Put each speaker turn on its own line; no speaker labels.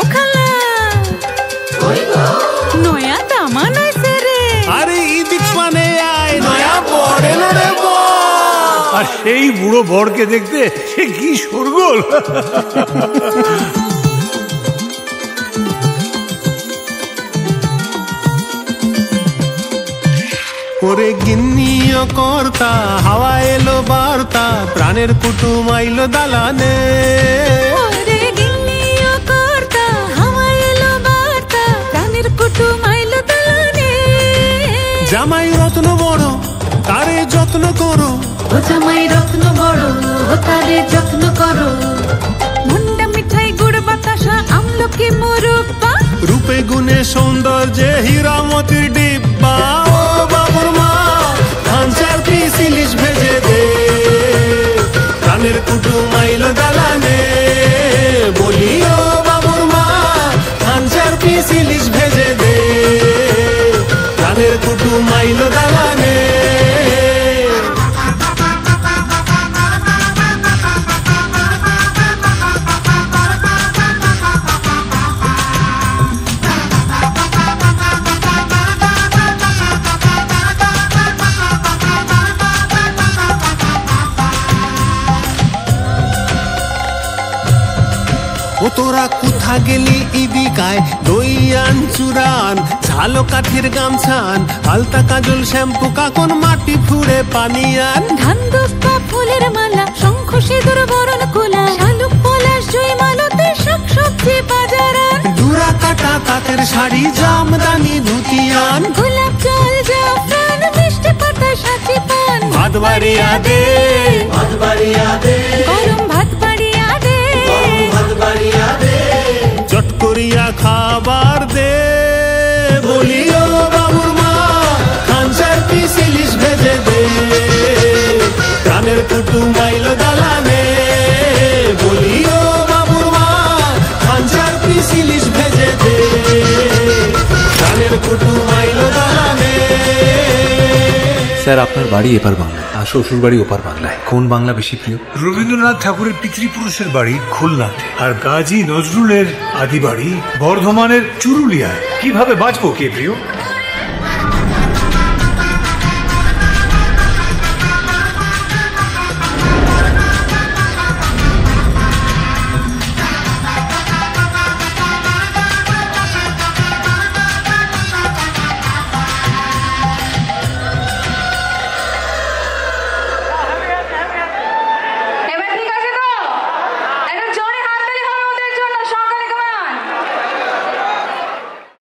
ও খালা নয়া দামান আইছে রে।
আরে ইদিক মানে আয় নয়া বর এলো রে বর।
আর সেই বুড়ো বরকে দেখতে সে কি শোরগোল।
ওরে গিন্নিও কর্তা হাওয়া এলো বার্তা প্রাণের কুটুম আইলো দালানে।
ওরে গিন্নিও কর্তা হাওয়া এলো বার্তা প্রাণের কুটুম আইলো দালানে।
জামাই রত্ন বড় তারে যত্ন করো।
ও জামাই রত্ন বড় ও তারে যত্ন করো। মুন্ডা মিঠাই গুড় বাতাসা আমলকি মুরব্বা
রূপে গুণে সৌন্দর্যে হীরামতির ডিব্বা। ও বাবুর মা ধান 4 পিস ইলিশ ভেজে দে প্রাণের কুটুম আইলো দালানে। বলি ও বাবুর মা ধান 4 পিস ইলিশ ভেজে দে প্রাণের কুটুম আইলো দালানে। ও তোরা কোথা গেলি ইদিকায় দই আন চুরান ঝালো কাঠির গামছান আলতা কাজল শ্যাম্পু কাকন মাটি ফুড়ে পানি আন।
ধান দুব্বা ফুলের মালা শঙ্খ সিঁদুর বরণ কোলা শালুক পলাশ জুই মালতে শাক সবজি বাজারান।
ডুরা কাটা তাঁতের শাড়ি জামদানি ধুতিয়ান।
গোলাপ জল জাফরান মিষ্টি পাতা সাচি পান।
ভাত বাড়িয়া দে ভাত বাড়িয়া দে
গরম ভাত বাড়িয়া দে
ভাত বাড়িয়া দে চট করিয়া খাবার দে। বলি ও বাবুর মা ধান 4 পিস ইলিশ ভেজে দে প্রাণের কুটুম আইলো দালানে। বলি ও বাবুর মা ধান 4 পিস ইলিশ ভেজে দে প্রাণের কুটুম আইলো দালানে।
স্যার আপনার বাড়ি এপার বাংলা আর শ্বশুর বাড়ি ওপার বাংলায়, কোন বাংলা বেশি প্রিয়?
রবীন্দ্রনাথ ঠাকুরের পিতৃপুরুষের বাড়ি খুলনাতে আর গাজী নজরুলের আদি বাড়ি বর্ধমানের চুরুলিয়ায়। কিভাবে বাঁচবো কে প্রিয়?